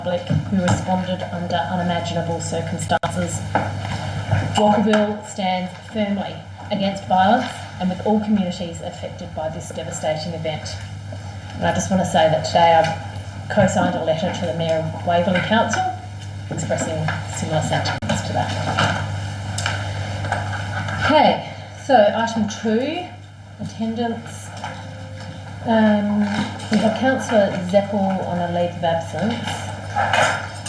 public who responded under unimaginable circumstances. Walkerville stands firmly against violence and with all communities affected by this devastating event. And I just want to say that today I've co-signed a letter to the Mayor of Waverley Council expressing similar sentiments to that. Okay, so item 2, attendance. We have Councillor Zeppel on a leave of absence.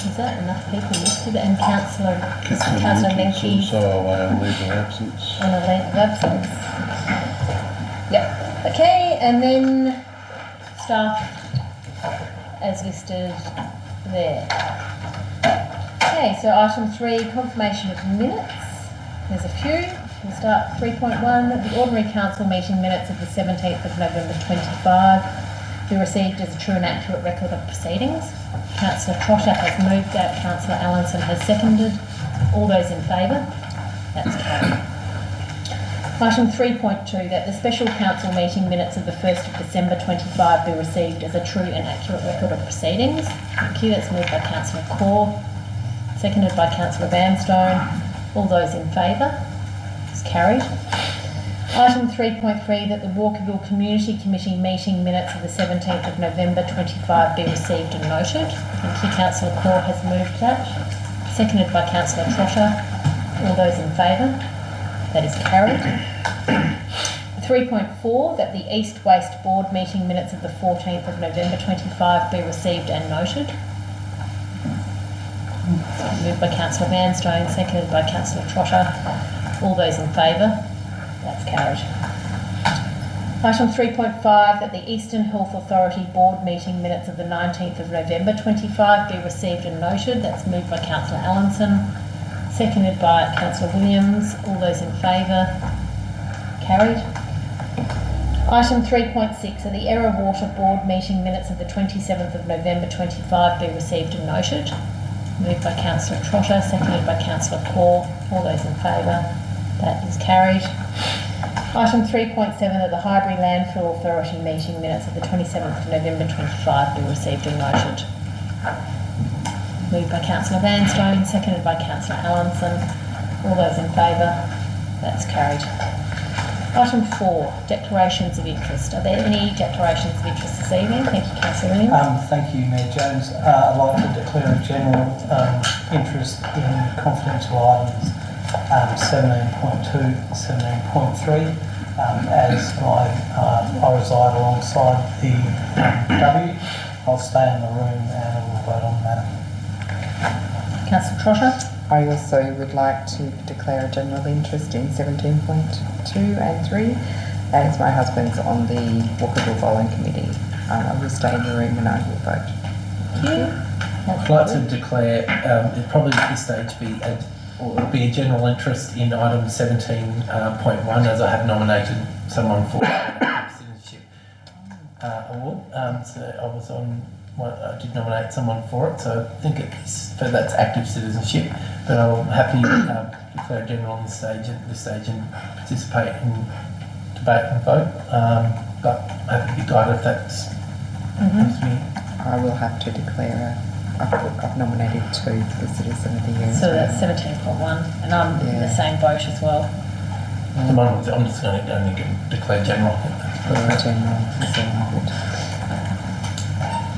Is that enough people listed? And Councillor Menke also away on leave of absence. On a leave of absence. Yep. Okay, and then staff as listed there. Okay, so item 3, confirmation of minutes. There's a few. We'll start 3.1, the ordinary council meeting minutes of the 17th of November 25 be received as a true and accurate record of proceedings. Councillor Trotter has moved that, Councillor Allenson has seconded. All those in favour? That's carried. Item 3.2, that the special council meeting minutes of the 1st of December 25 be received as a true and accurate record of proceedings. Thank you. That's moved by Councillor Corr, seconded by Councillor Vanstone. All those in favour? It's carried. Item 3.3, that the Walkerville Community Committee meeting minutes of the 17th of November 25 be received and noted. Thank you. Councillor Corr has moved that, seconded by Councillor Trotter. All those in favour? That is carried. 3.4, that the East Waste Board meeting minutes of the 14th of November 25 be received and noted. Moved by Councillor Vanstone, seconded by Councillor Trotter. All those in favour? That's carried. Item 3.5, that the Eastern Health Authority Board meeting minutes of the 19th of November 25 be received and noted. That's moved by Councillor Allenson, seconded by Councillor Williams. All those in favour? Carried. Item 3.6, that the Error Water Board meeting minutes of the 27th of November 25 be received and noted. Moved by Councillor Trotter, seconded by Councillor Corr. All those in favour? That is carried. Item 3.7, that the Highbury Landfill Authority meeting minutes of the 27th of November 25 be received and noted. Moved by Councillor Vanstone, seconded by Councillor Allenson. All those in favour? That's carried. Item 4, declarations of interest. Are there any declarations of interest this evening? Thank you, Councillor Williams. Thank you, Mayor Jones. I'd like to declare a general interest in confidential items 17.2, 17.3. As I reside alongside the W, I'll stay in the room and I will vote on the matter. Councillor Trotter. I also would like to declare a general interest in 17.2 and 3, as my husband's on the Walkerville Bowling Committee. I will stay in the room and I will vote. Thank you. I'd like to declare, it probably at this stage will be a general interest in item 17.1, as I have nominated someone for citizenship award. So I did nominate someone for it, so I think that's active citizenship. But I'll happily declare general on this stage and participate in debate and vote. But I have to be guided if that's me. I will have to declare I've nominated 2 for the Citizen of the Year. So that's 17.1, and I'm in the same boat as well. I'm just going to only declare general. General is all good.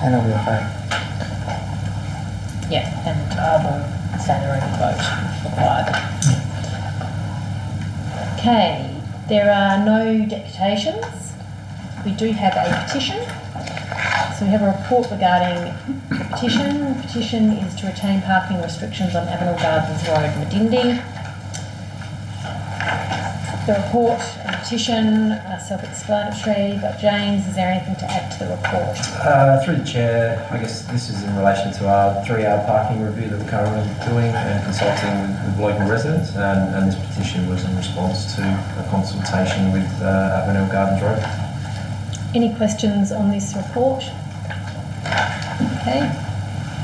And I will vote. Yeah, and I will stand there and vote if required. Okay, there are no deputations. We do have a petition. So we have a report regarding the petition. The petition is to retain parking restrictions on Avenel Gardens Road, Medindi. The report and petition are self-explanatory, but James, is there anything to add to the report? Through the Chair, I guess this is in relation to our 3-hour parking review that we're currently doing and consulting with local residents, and this petition was in response to a consultation with Avenel Gardens Road. Any questions on this report? Okay.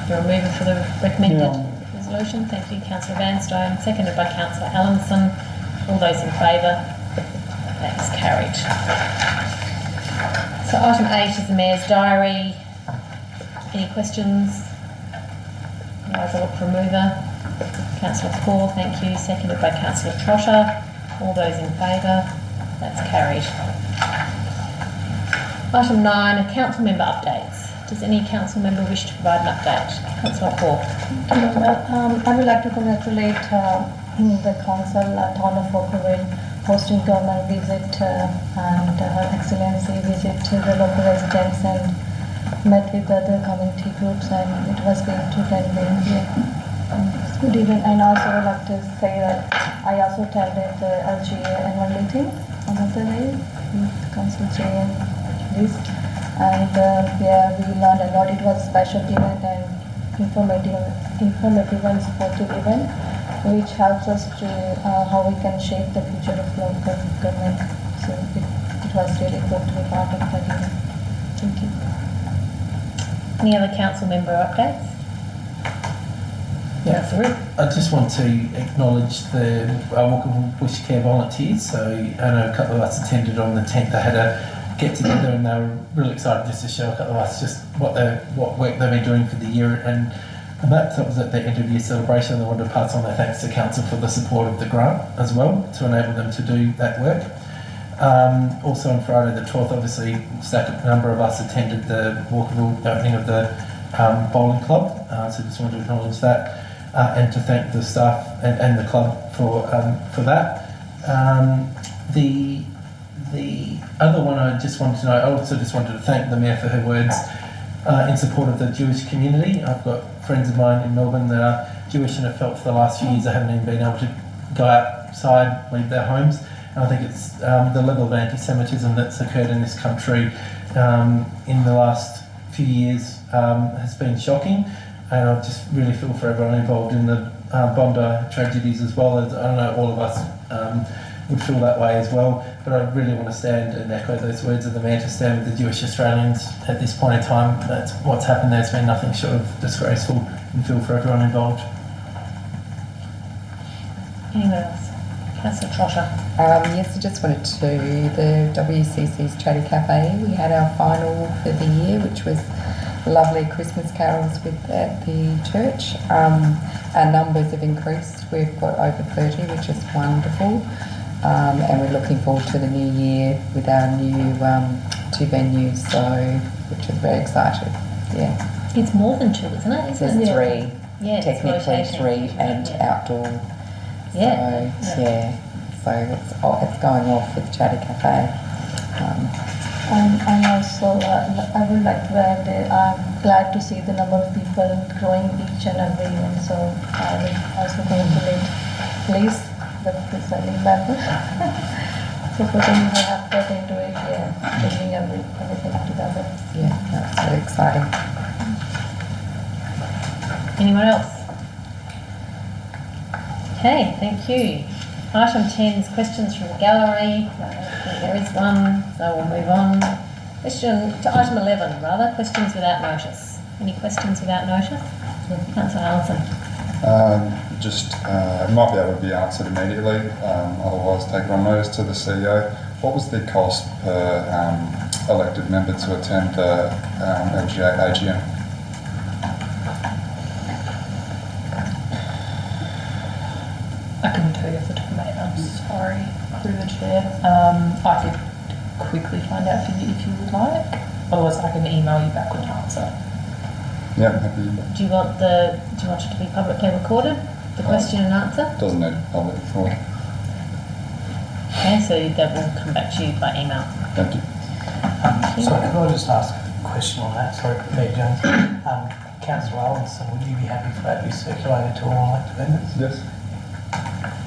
You're a mover for the recommended resolution. Thank you, Councillor Vanstone. Seconded by Councillor Allenson. All those in favour? That is carried. So item 8 is the Mayor's Diary. Any questions? Otherwise I'll look for a mover. Councillor Paul, thank you. Seconded by Councillor Trotter. All those in favour? That's carried. Item 9, council member updates. Does any council member wish to provide an update? Councillor Paul. I would like to congratulate the council, town of Walkerville, hosting government visit and Her Excellency visit to the local residents and met with the other community groups, and it was great to attend them here. It's good event, and also would like to say that I also attended the LGA annual meeting on the day with Council J and Liz, and yeah, we learned a lot. It was a special event and informative and supportive event, which helps us to how we can shape the future of local government. So it was really good to be part of that event. Thank you. Any other council member updates? Yeah, I just want to acknowledge the Walkerville Bush Care volunteers. So I know a couple of us attended on the 10th. They had a get together and they were really excited just to show a couple of us just what work they've been doing for the year, and that was at the end of year celebration. They wanted to pass on their thanks to council for the support of the grant as well to enable them to do that work. Also on Friday the 12th, obviously a number of us attended the Walkerville opening of the bowling club, so just wanted to acknowledge that and to thank the staff and the club for that. The other one I just wanted to know, I also just wanted to thank the Mayor for her words in support of the Jewish community. I've got friends of mine in Melbourne that are Jewish and have felt for the last few years they haven't even been able to go outside, leave their homes. And I think it's the level of anti-Semitism that's occurred in this country in the last few years has been shocking, and I just really feel for everyone involved in the Bondi tragedies as well. As I know all of us would feel that way as well, but I really want to stand and echo those words of the Mayor, to stand with the Jewish Australians at this point in time. That's what's happened. There's been nothing short of disgraceful, and feel for everyone involved. Anyone else? Councillor Trotter. Yes, I just wanted to, the WCC's Chatty Cafe, we had our final for the year, which was lovely Christmas carols at the church. Our numbers have increased. We've got over 30, which is wonderful. And we're looking forward to the new year with our new 2 venues, so which is very exciting. Yeah. It's more than 2, isn't it? There's 3. Yeah, technically 3 and outdoor. Yeah. So it's going off with Chatty Cafe. And also, I would like to add, I'm glad to see the number of people growing each and every year. So I would also congratulate Liz, the presiding member, for putting her effort into it, bringing everything together. Yeah, that's very exciting. Anyone else? Okay, thank you. Item 10 is questions from the gallery. I don't think there is one, so we'll move on. Question to item 11, rather, questions without notice. Any questions without notice? Councillor Allison. It might be able to be answered immediately, otherwise take it on notice to the CEO. What was the cost per elected member to attend the LGA AGM? I couldn't tell you off the top of my head, I'm sorry, through the chair. I could quickly find out for you if you would like. Otherwise I can email you back with an answer. Yeah, happy. Do you want it to be publicly recorded, the question and answer? Doesn't need public record. Okay, so that will come back to you by email. Thank you. Sorry, could I just ask a question on that? Sorry, Mayor Jones. Councillor Allinson, would you be happy for that to be circulated to all elected members? Yes.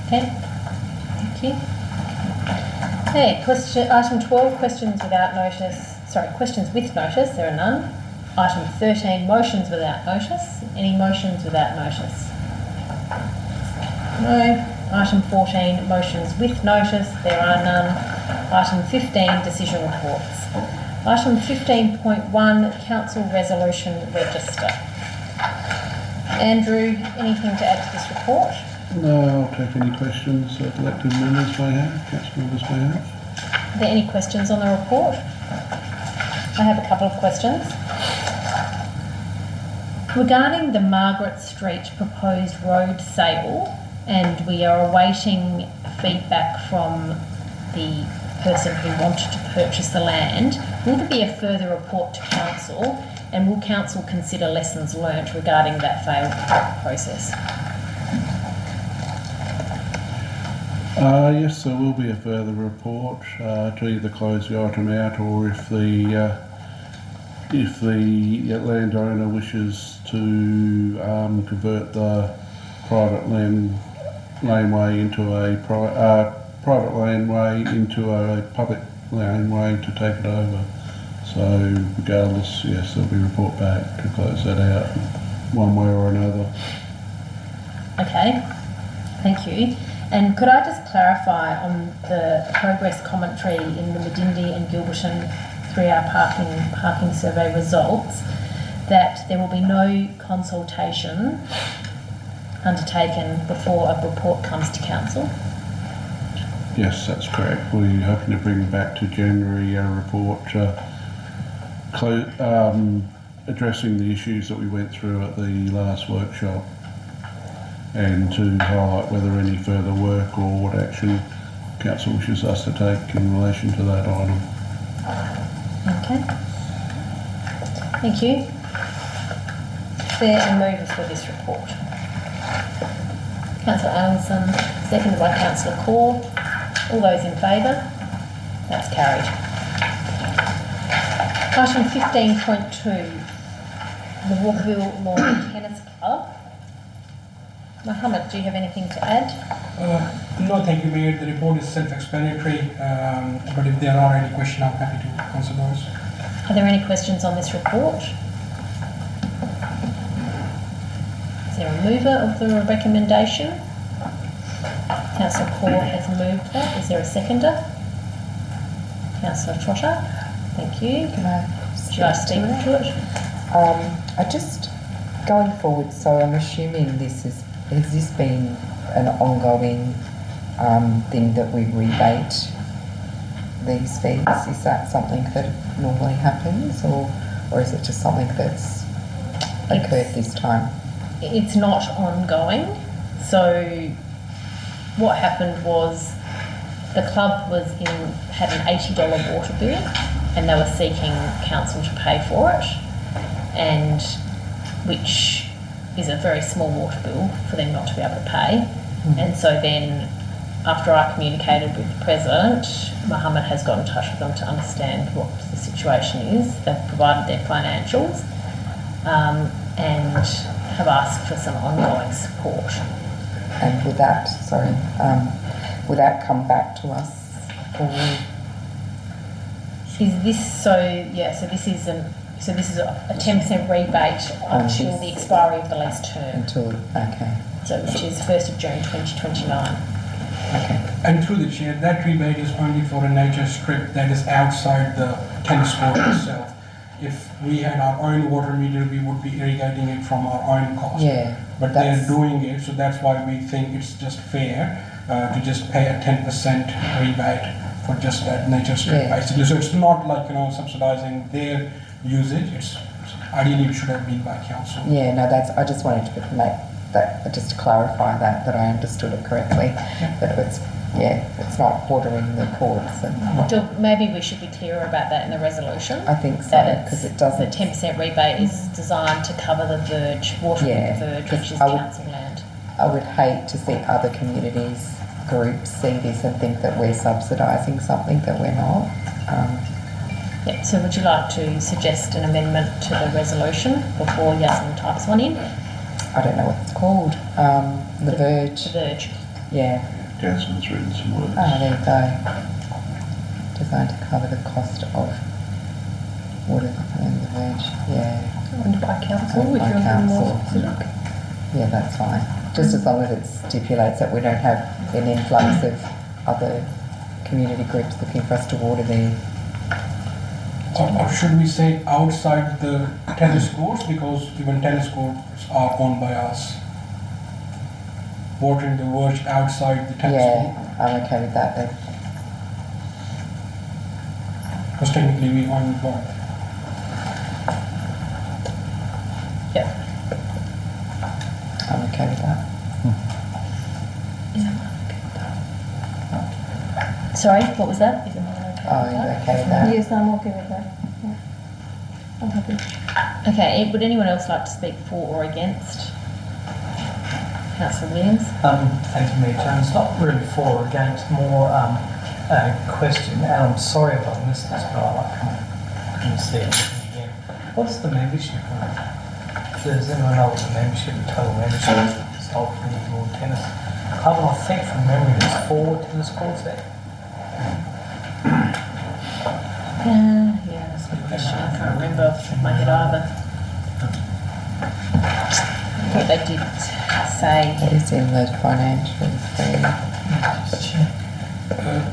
Okay, thank you. Okay, item 12, questions without notice. Sorry, questions with notice, there are none. Item 13, motions without notice. Any motions without notice? No. Item 14, motions with notice, there are none. Item 15, decision reports. Item 15.1, council resolution register. Andrew, anything to add to this report? No, I'll take any questions that elected members may have, council members may have. Are there any questions on the report? I have a couple of questions. Regarding the Margaret Street proposed road sale, and we are awaiting feedback from the person who wanted to purchase the land, will there be a further report to council, and will council consider lessons learnt regarding that failed process? Yes, there will be a further report to either close the item out, or if the landowner wishes to convert the private laneway into a private laneway into a public laneway to take it over. So regardless, yes, there'll be a report back to close that out one way or another. Okay, thank you. And could I just clarify on the progress commentary in the Medindi and Gilberton 3-hour parking survey results, that there will be no consultation undertaken before a report comes to council? Yes, that's correct. We're hoping to bring back to January a report addressing the issues that we went through at the last workshop, and to highlight whether any further work or what action council wishes us to take in relation to that item. Okay. Thank you. Is there a mover for this report? Councillor Allinson, seconded by Councillor Core. All those in favour? That's carried. Item 15.2, the Walkerville Lawn Tennis Club. Mohammed, do you have anything to add? No, thank you, Mayor. The report is self-explanatory, but if there are any questions, I'm happy to answer those. Are there any questions on this report? Is there a mover of the recommendation? Councillor Core has moved that. Is there a seconder? Councillor Trotter, thank you. Can I Should I speak to it? I just, going forward, so I'm assuming has this been an ongoing thing that we rebate these fees? Is that something that normally happens, or is it just something that's occurred this time? It's not ongoing. So what happened was the club had an $80 water bill, and they were seeking council to pay for it, and which is a very small water bill for them not to be able to pay. And so then, after I communicated with the President, Mohammed has got in touch with them to understand what the situation is. They've provided their financials and have asked for some ongoing support. And would that come back to us? Or Is this so? Yeah. So this is a 10% rebate until the expiry of the lease term. Okay. So which is 1st of June 2029. Okay. And through the chair, that rebate is only for a nature strip that is outside the tennis court itself. If we had our own water meter, we would be irrigating it from our own cost. Yeah. But they're doing it, so that's why we think it's just fair to just pay a 10% rebate for just that nature strip, basically. So it's not like, subsidizing their usage. It's ideally it should have been by council. Yeah, no, I just wanted to make that, just to clarify that I understood it correctly. That it's not watering the courts. Maybe we should be clearer about that in the resolution. I think so, because it doesn't. The 10% rebate is designed to cover the verge, watering the verge, which is council land. I would hate to see other communities, groups see this and think that we're subsidising something that we're not. So would you like to suggest an amendment to the resolution before Yasmin types one in? I don't know what it's called. The verge. The verge. Yeah. Jasmine's written some words. Oh, there you go. Designed to cover the cost of water and the verge. Yeah. Owned by council, Owned if by you're council. more specific. Yeah, that's fine. Just as long as it stipulates that we don't have an influx of other community groups looking for us to water there. Or should we say outside the tennis courts, because even tennis courts are owned by us? Watering the verge outside the tennis court. Yeah, I'm okay with that then. Because technically we own both. Sorry, what was that? Is everyone okay Oh, with you that? okay with that? Yes, I'm okay with that. Yeah. I'm happy. Okay, would anyone else like to speak for or against? Councillor Williams? Thank you, Mayor Chair. It's not really for or against, more a question, and I'm sorry if I missed this, but I couldn't see it again. What's the membership? Does anyone know what the membership, the total membership is of the Lawn Tennis Club? And I think from memory there's 4 tennis courts there. Yeah, that's a good question. I can't remember off the top of my head either. I thought they did say. It's in the financials there.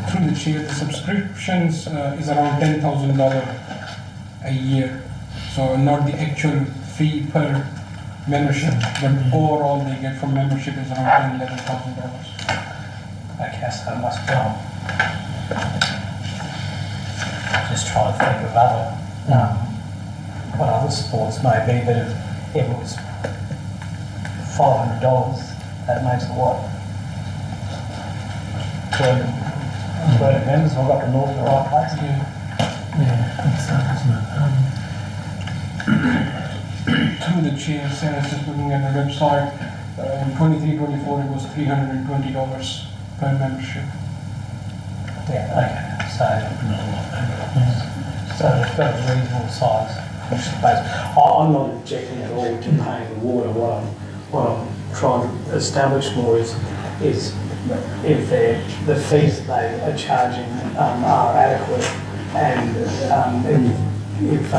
Through the chair, the subscriptions is around $10,000 a year. So not the actual fee per membership, but overall they get from membership is around $11,000. Okay, so it must be just trying to think of other, what other sports may be, but if it was $500, that makes it what? 200 members, have I got the north in the right place? Yeah, I think so, isn't it? Through the chair, Sarah's just looking at the website. In 23-24 it was $320 per membership. Yeah, okay, so it's got a reasonable size. I'm not objecting at all to paying the water. What I'm trying to establish more is if the fees that they are charging are adequate, and if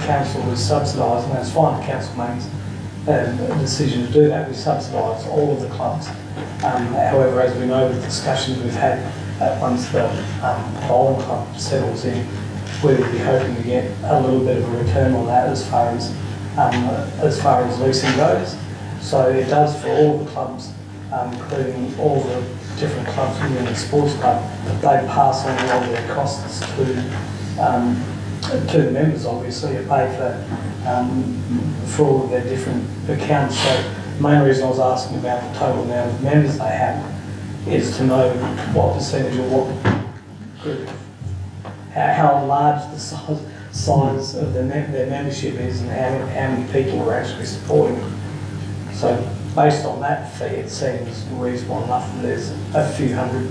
council is subsidising, that's fine, the council makes a decision to do that, we subsidise all of the clubs. However, as we know with discussions we've had, once the bowling club settles in, we would be hoping to get a little bit of a return on that as far as leasing goes. So it does for all the clubs, including all the different clubs within the sports club. They pass on all their costs to the members, obviously, to pay for all of their different accounts. So the main reason I was asking about the total amount of members they have is to know what percentage or what group, how large the size of their membership is, and how many people are actually supporting them. So based on that fee, it seems reasonable enough. There's a few hundred,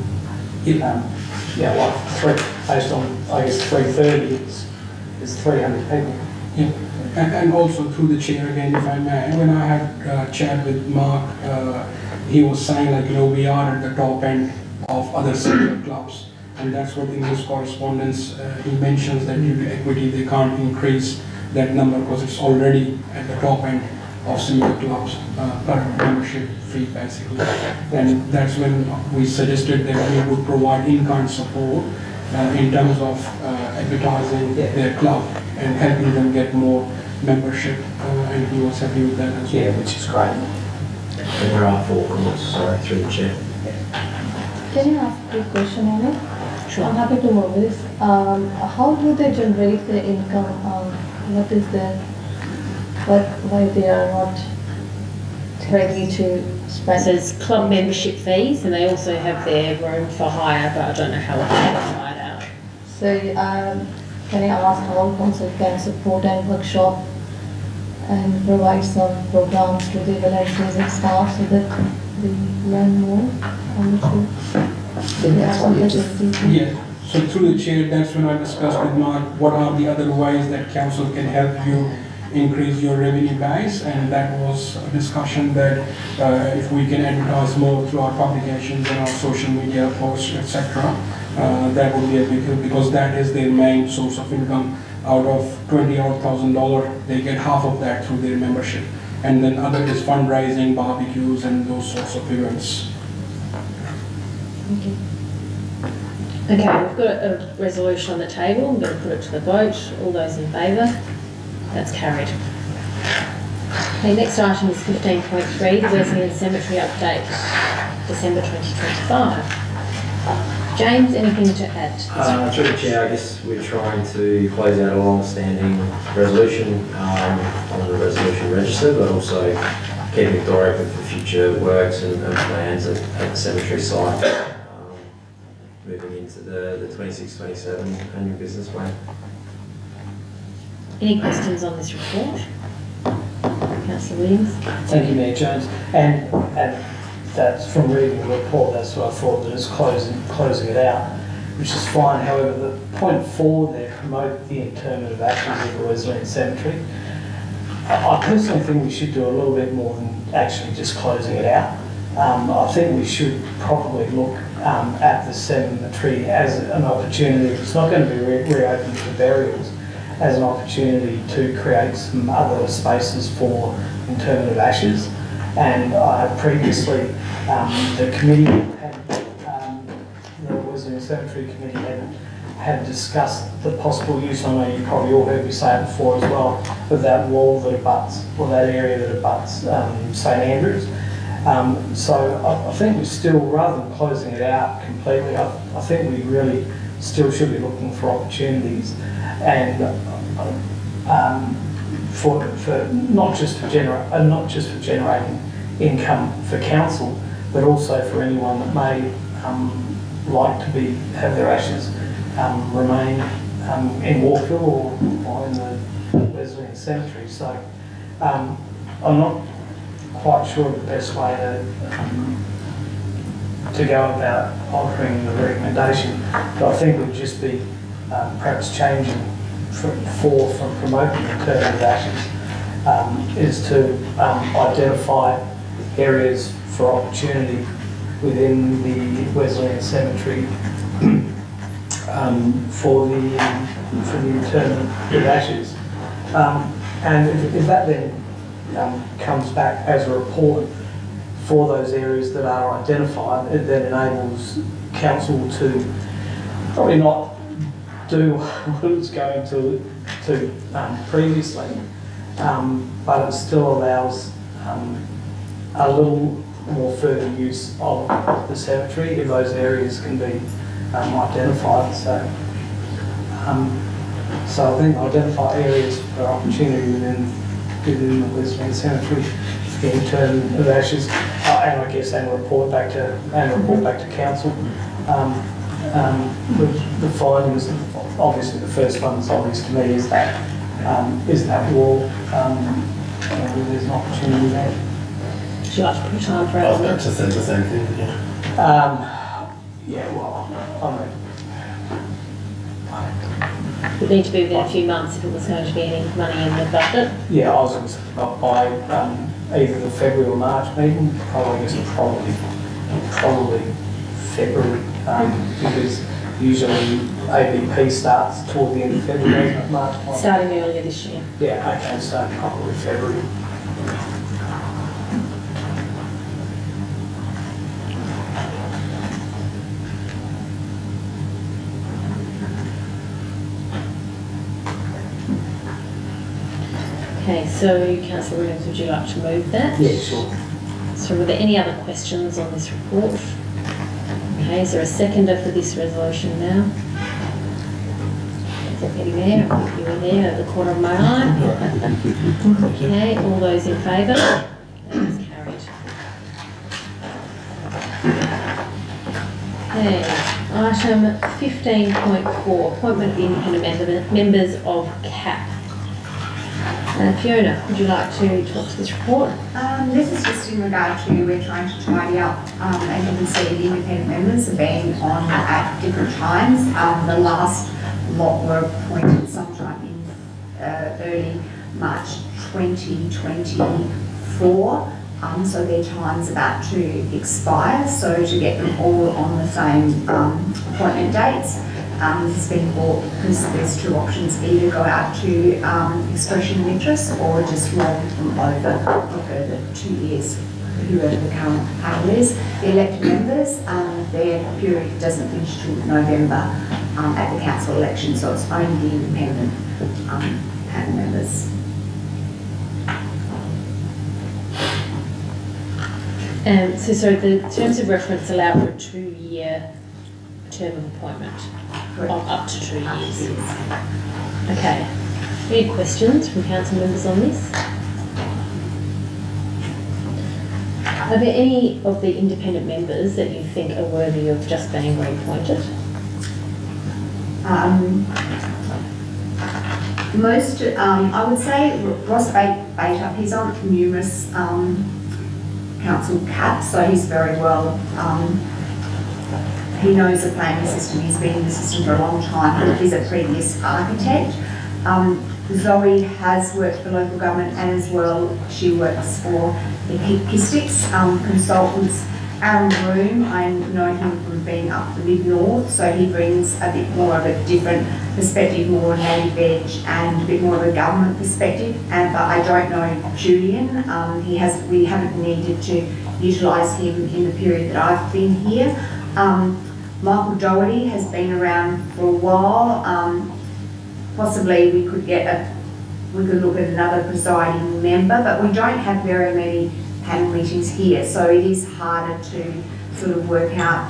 like based on, I guess, 330, it's 300 people. Yeah. And also through the chair again, if I may, when I had a chat with Mark, he was saying we are at the top end of other similar clubs, and that's what in his correspondence he mentions that due to equity they can't increase that number because it's already at the top end of similar clubs per membership fee basically. And that's when we suggested that we would provide in-kind support in terms of advertising their club and helping them get more membership, and he was happy with that as well. Yeah, which is great. There are 4 comments, sorry, through the chair. Can you ask a question on it? Sure. I'm happy to know this. How do they generate their income? What is their, why they are not ready to spend? So there's club membership fees, and they also have their room for hire, but I don't know how often they hire out. So can I ask how council can support and workshop and provide some programs to the volunteers and staff so that they learn more? Yeah, so through the chair, that's when I discussed with Mark what are the other ways that council can help you increase your revenue base, and that was a discussion that if we can advertise more through our publications and our social media posts, etc., that would be a big help because that is their main source of income. Out of $20,000, they get half of that through their membership, and then other is fundraising, barbecues, and those sorts of events. Okay, we've got a resolution on the table. I'm going to put it to the vote. All those in favour? That's carried. Okay, next item is 15.3, the Wesleyan Cemetery update, December 2025. James, anything to add? Through the chair, I guess we're trying to close out a long-standing resolution on the resolution register, but also keeping the door open for future works and plans at the cemetery site. Moving into the 26-27 annual business plan. Any questions on this report? Councillor Williams? Thank you, Mayor Jones. And that's from reading the report, that's what I thought, that it's closing it out, which is fine. However, the point 4 there, promote the interment of actions of the Wesleyan Cemetery. I personally think we should do a little bit more than actually just closing it out. I think we should probably look at the cemetery as an opportunity. It's not going to be reopened for burials, as an opportunity to create some other spaces for interment of ashes. And previously, the committee had, the Wesleyan Cemetery Committee had discussed the possible use, I know you probably all heard me say it before as well, of that wall that abuts, or that area that abuts St Andrews. So I think we still, rather than closing it out completely, I think we really still should be looking for opportunities, and for not just for generating income for council, but also for anyone that may like to have their ashes remain in Walkerville or in the Wesleyan Cemetery. So I'm not quite sure the best way to go about altering the recommendation, but I think it would just be perhaps changing from promoting interment of ashes is to identify areas for opportunity within the Wesleyan Cemetery for the interment of ashes, and if that then comes back as a report for those areas that are identified, it then enables council to probably not do what it was going to previously, but it still allows a little more further use of the cemetery if those areas can be identified. So I think identify areas for opportunity within the Wesleyan Cemetery for the interment of ashes, and I guess and report back to council. The findings, obviously the first one that's obvious to me is that wall. There's an opportunity there. Would you like to put time for I was about to say the same thing, yeah. Yeah, well, I mean, would need to be within a few months if it was going to be any money in the budget. yeah, I was going to say by either the February or March meeting, probably February, because usually ABP starts toward the end of February, isn't it, March? Starting earlier this year. Yeah, okay, so probably February. Okay, so Councillor Williams, would you like to move that? Yeah, sure. So were there any other questions on this report? Okay, is there a seconder for this resolution now? Deputy Mayor, I think you were there at the corner of my eye. Okay, all those in favour? That is carried. Okay, item 15.4, appointment of independent members of CAP. Fiona, would you like to talk to this report? This is just in regard to we're trying to tidy up, and you can see the independent members have been on at different times. The last lot were appointed sometime in early March 2024. So their time's about to expire. So to get them all on the same appointment dates, this has been bought because there's two options: either go out to expression of interest or just roll them over for further 2 years, whoever the current panel is. The elected members, their period doesn't finish till November at the council election, so it's only the independent panel members. So the terms of reference allow for a 2-year term of appointment, of up to 2 years. Okay. Any questions from council members on this? Are there any of the independent members that you think are worthy of just being reappointed? I would say Ross Bater, he's on numerous council caps, so he's very well, he knows the planning system, he's been in the system for a long time, he's a previous architect. Zoe has worked for local government, and as well she works for Epistics Consultants. Aaron Broom, I know him from being up the mid-north, so he brings a bit more of a different perspective, more native edge and a bit more of a government perspective. But I don't know Julian. We haven't needed to utilise him in the period that I've been here. Michael Doherty has been around for a while. Possibly we could look at another presiding member, but we don't have very many panel meetings here, so it is harder to sort of work out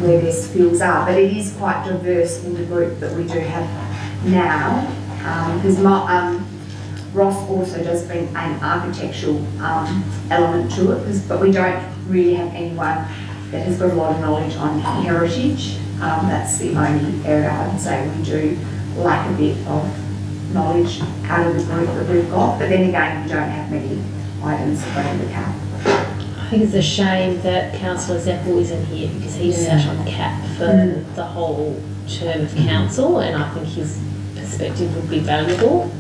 where their skills are. But it is quite diverse in the group that we do have now, because Ross also does bring an architectural element to it, but we don't really have anyone that has got a lot of knowledge on heritage. That's the only area I would say we do lack a bit of knowledge out of the group that we've got. But then again, we don't have many items over the cap. I think it's a shame that Councillor Zeppel isn't here, because he sat on the cap for the whole term of council, and I think his perspective would be valuable.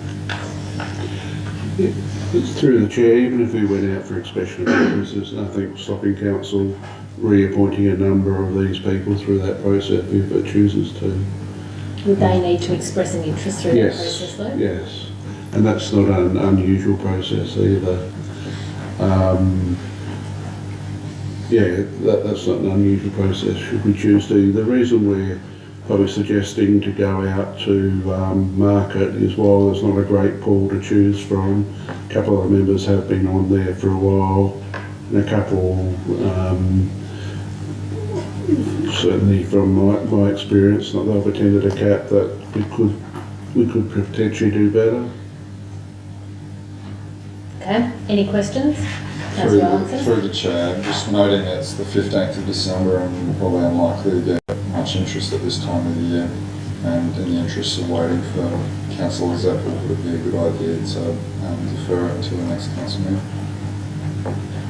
It's through the chair, even if we went out for expression of interest, there's nothing stopping council reappointing a number of these people through that process if it chooses to. Would they need to express an interest through that process though? Yes, and that's not an unusual process either. That's not an unusual process should we choose to. The reason we're probably suggesting to go out to market is, while there's not a great pool to choose from, a couple of members have been on there for a while, and a couple, certainly from my experience, not that I've attended a cap, that we could potentially do better. Okay, any questions? Through the chair, just noting it's the 15th of December and we're probably unlikely to get much interest at this time of the year, and in the interest of waiting for Councillor Zeppel, would it be a good idea to defer it until the next council meeting?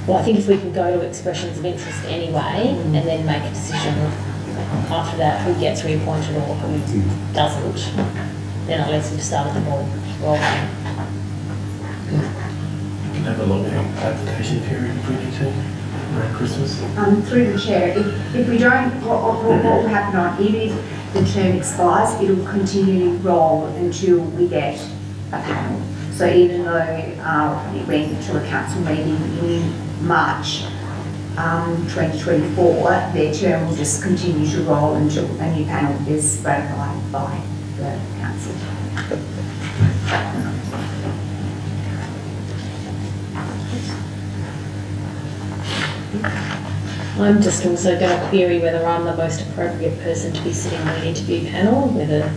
Well, I think if we can go to expressions of interest anyway, and then make a decision after that who gets reappointed or who doesn't, then at least we've started the ball rolling. We can have a longer application period if we need to around Christmas. Through the chair, if we don't, what will happen even if the term expires, it will continue to roll until we get a panel. So even though it went to a council meeting in March 2024, their term will just continue to roll until a new panel is ratified by the council. I'm just also going to query whether I'm the most appropriate person to be sitting on an interview panel, whether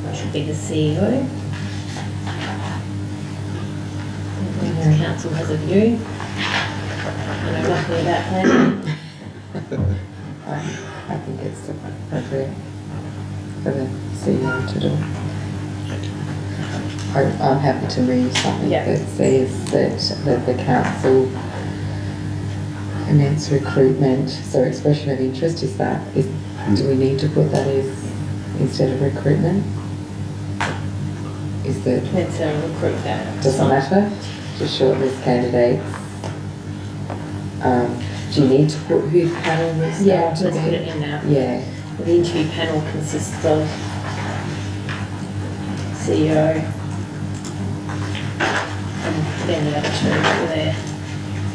I should be the CEO. The council has a view. I know nothing about planning. I think it's appropriate for the CEO to do. I'm happy to read something that says that the council commence recruitment, so expression of interest, do we need to put that as instead of recruitment? Is that Let's recruit that. doesn't matter to shortlist candidates? Do you need to put who the panel was? Yeah, let's put it in now. Yeah. The interview panel consists of CEO and then the other two were there.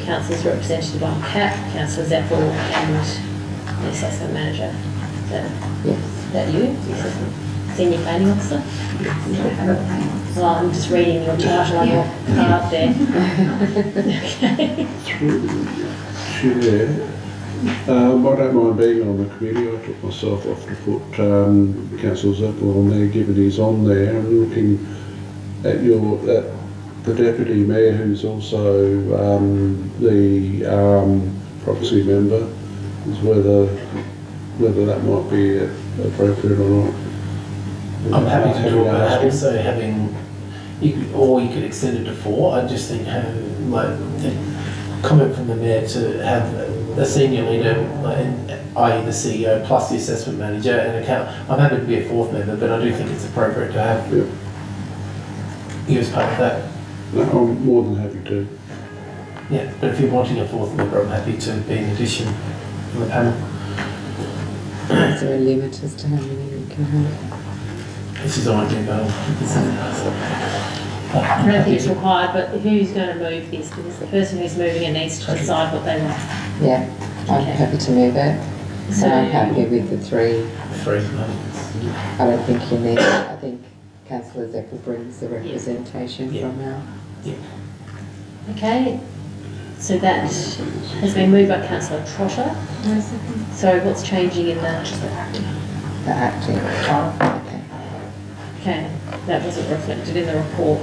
Council's representative on CAP, Councillor Zeppel and the assessment manager. Is that you? The assessment senior planning officer? Well, I'm just reading your title on your card there. Okay. Chair, I don't mind being on the committee. I took myself off to put Councillor Zeppel on there, given he's on there. I'm looking at the Deputy Mayor, who's also the proxy member, is whether whether that might be appropriate or not. I'm happy to talk about also having, or you could extend it to 4. I just think having, like, the comment from the mayor to have a senior leader, i.e. the CEO plus the assessment manager and account. I'm happy to be a 4th member, but I do think it's appropriate to have you as part of that. No, I'm more than happy to. Yeah, but if you're wanting a 4th member, I'm happy to be in addition on the panel. Is there a limit as to how many we can have? This is on my email. I don't think it's required, but who's going to move this? Because the person who's moving it needs to decide what they want. Yeah, I'm Okay. happy to move it. So- And I'm happy with the 3. 3. I don't think you need it. I think Councillor Zeppel brings the representation Yeah. from our... Okay, so that has been moved by Councillor Trotter. So what's changing in that? The acting. Okay. Okay, that wasn't reflected in the report.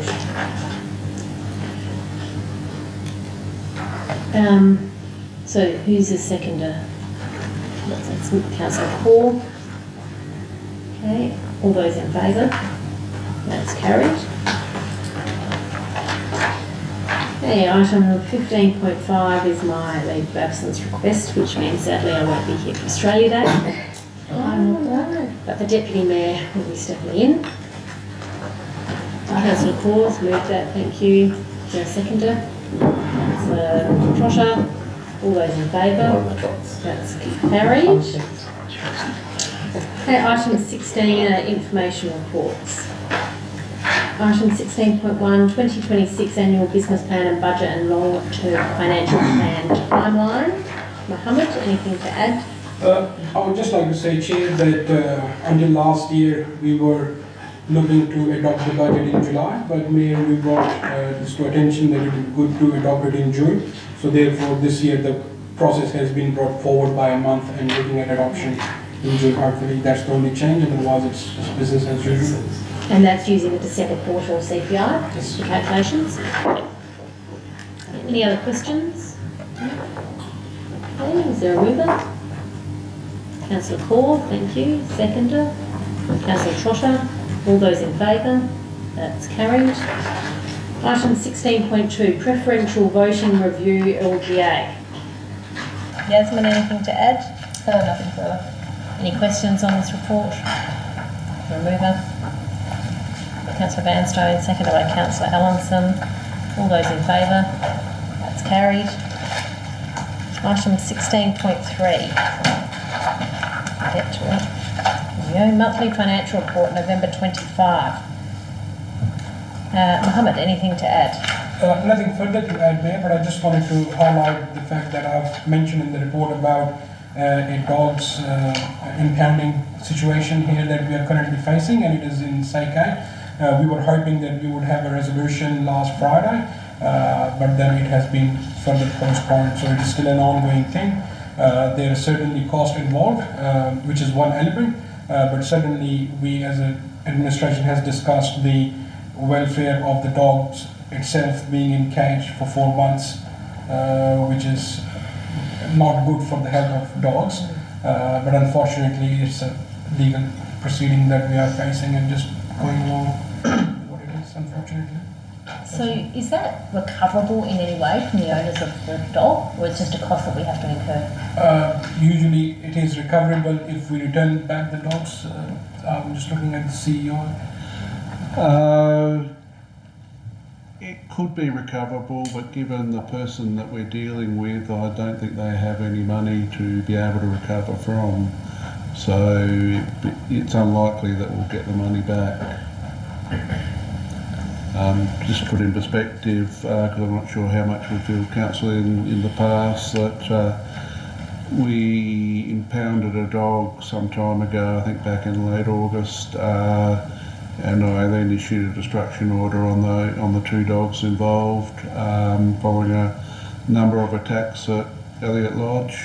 So who's the seconder? That's Councillor Hall. Okay, all those in favour? That's carried. Okay, item 15.5 is my leave of absence request, which means sadly I won't be here for Australia Day. But the Deputy Mayor will be stepping in. Councillor Claus moved that, thank you. Is there a seconder? Councillor Trotter, all those in favour? That's carried. Okay, item 16 are information reports. Item 16.1, 2026 annual business plan and budget and long-term financial plan timeline. Mohammed, anything to add? I would just like to say, Chair, that until last year we were looking to adopt the budget in July, but Mayor, we brought this to attention that it would be good to adopt it in June. So therefore, this year the process has been brought forward by a month and looking at adoption in June. Hopefully that's the only change, otherwise it's just business as usual. And that's using the December quarter of CPI, Yes. the calculations. Any other questions? Okay, is there a mover? Councillor Core, thank you. Seconder? Councillor Trotter, all those in favour? That's carried. Item 16.2, preferential voting review LGA. Yasmin, anything to add? Nothing further. Any questions on this report? Remover. Councillor Vanstone, seconded by Councillor Allinson. All those in favour? That's carried. Item 16.3. Get to it. Monthly financial report, November 25. Mohammed, anything to add? Nothing further to add, Mayor, but I just wanted to highlight the fact that I've mentioned in the report about a dog's impounding situation here that we are currently facing, and it is in Saikai. We were hoping that we would have a resolution last Friday, but then it has been further postponed, so it is still an ongoing thing. There is certainly cost involved, which is one element, but certainly we as an administration has discussed the welfare of the dogs itself being in cage for 4 months, which is not good for the health of dogs, but unfortunately it's a legal proceeding that we are facing and just going along what it is, unfortunately. So is that recoverable in any way from the owners of the dog, or it's just a cost that we have to incur? Usually it is recoverable if we return back the dogs. I'm just looking at the CEO. It could be recoverable, but given the person that we're dealing with, I don't think they have any money to be able to recover from. So it's unlikely that we'll get the money back. Just to put in perspective, because I'm not sure how much we've filled council in the past, that we impounded a dog some time ago, I think back in late August, and I then issued a destruction order on the 2 dogs involved, following a number of attacks at Elliott Lodge.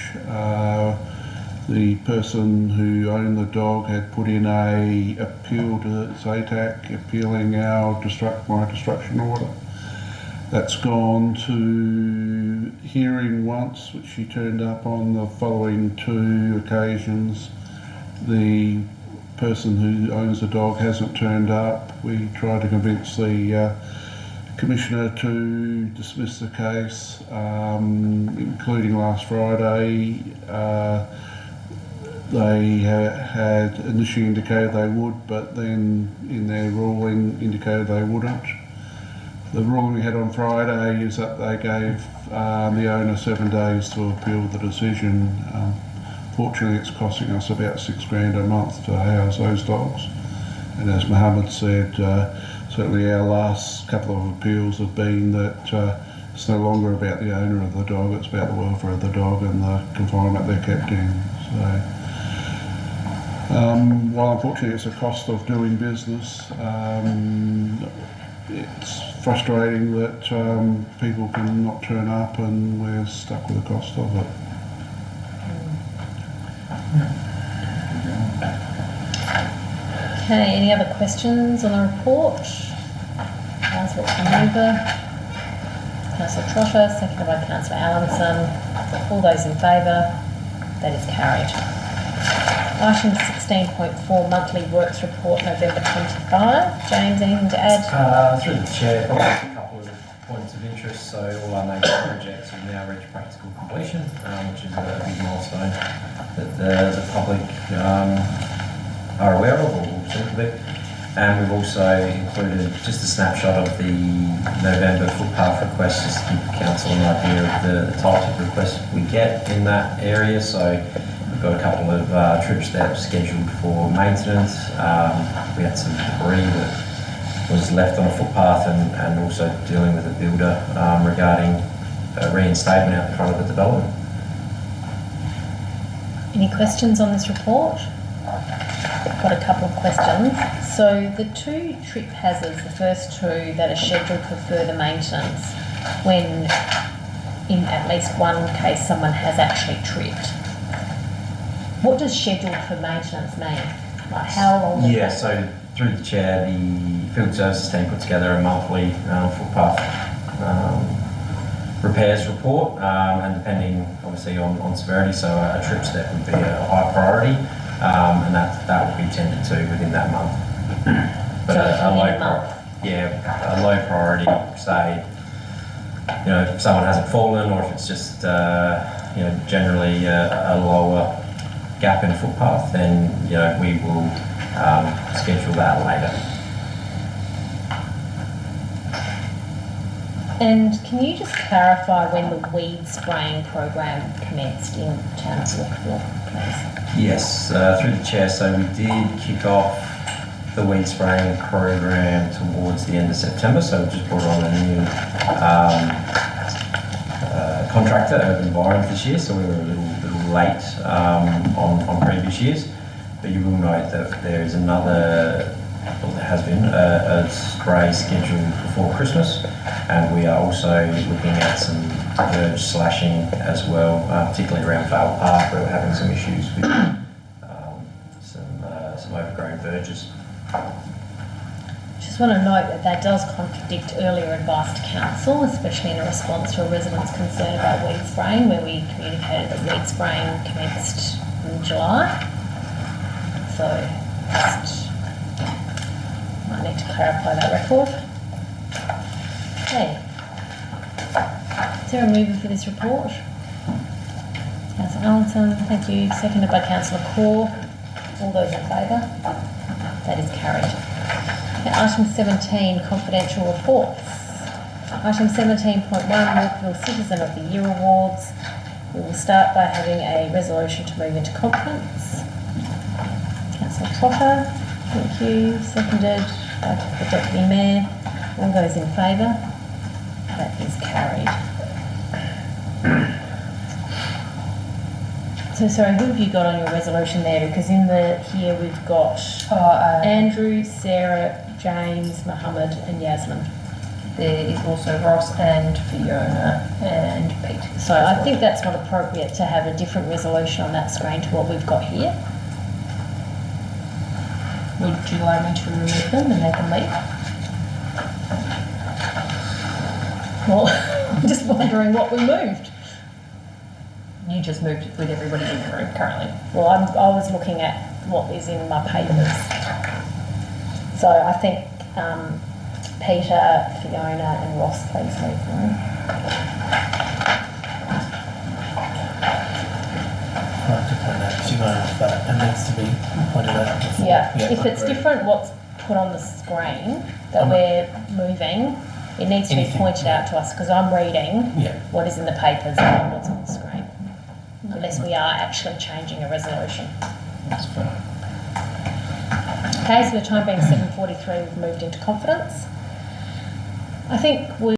The person who owned the dog had put in a appeal to SATAC, appealing my destruction order. That's gone to hearing once, which she turned up on the following 2 occasions. the person who owns the dog hasn't turned up. We tried to convince the Commissioner to dismiss the case, including last Friday. They had initially indicated they would, but then in their ruling indicated they wouldn't. The ruling we had on Friday is that they gave the owner 7 days to appeal the decision. Fortunately, it's costing us about $6,000 a month to house those dogs. And as Mohammed said, certainly our last couple of appeals have been that it's no longer about the owner of the dog, it's about the welfare of the dog and the confinement they're kept in. So, while unfortunately it's a cost of doing business, it's frustrating that people can not turn up and we're stuck with the cost of it. Okay, any other questions on the report? Councillor Mover, Councillor Trotter, seconded by Councillor Allenson. All those in favour? That is carried. Item 16.4, monthly works report, November 25. James, anything to add? Through the chair, probably a couple of points of interest. So all our major projects have now reached practical completion, which is a big milestone that the public are aware of, or will soon be. And we've also included just a snapshot of the November footpath request, just to give council an idea of the types of requests we get in that area. So we've got a couple of trips that are scheduled for maintenance. We had some debris that was left on a footpath, and also dealing with a builder regarding reinstatement out the front of the development. Any questions on this report? Got a couple of questions. So the two trip hazards, the first two that are scheduled for further maintenance, when in at least one case someone has actually tripped. What does scheduled for maintenance mean? Like how long? Yeah, so through the chair, the field services team put together a monthly footpath repairs report, and depending obviously on severity, so a trip step would be a high priority, and that would be tended to within that month. But So a within a month? a low priority, say, you know, if someone hasn't fallen, or if it's just you know, generally a lower gap in a footpath, then you know, we will schedule that later. And can you just clarify when the weed spraying program commenced in town of Walkerville, please? Yes, through the chair. So we did kick off the weed spraying program towards the end of September. So we just brought on a new contractor, Urban Environment, this year. So we were a little late on previous years. But you will note that there is another, well, there has been a spray scheduled before Christmas, and we are also looking at some verge slashing as well, particularly around Vale Park, where we're having some issues with some overgrown verges. Just want to note that that does contradict earlier advice to council, especially in a response to a resident's concern about weed spraying, where we communicated that weed spraying commenced in July. So just might need to clarify that record. Okay. Is there a mover for this report? Councillor Allenson, thank you. Seconded by Councillor Corr. All those in favour? That is carried. Now, item 17, confidential reports. Item 17.1, Walkerville Citizen of the Year Awards. We will start by having a resolution to move into conference. Councillor Trotter, thank you. Seconded by the Deputy Mayor. All those in favour? That is carried. So sorry, who have you got on your resolution there? Because in the here we've got Andrew, Sarah, James, Mohammed and Yasmin. There is also Ross and Fiona and Pete. So I think that's not appropriate to have a different resolution on that screen to what we've got here. Would you like me to remove them and they can leave? Well, I'm just wondering what we moved. You just moved it with everybody in the room currently. Well, I was looking at what is in my papers. So I think Peter, Fiona and Ross, please leave the room. I'd like to point out, if you mind, that it needs to be pointed out before. Yeah, if it's agreed. different what's put on the screen that we're moving, it needs to be Anything, pointed out to us, because I'm reading Yeah. what is in the papers and not what's on the screen. Unless we are actually changing a resolution. That's fine. Okay, so the time being 7:43, we've moved into confidence. I think we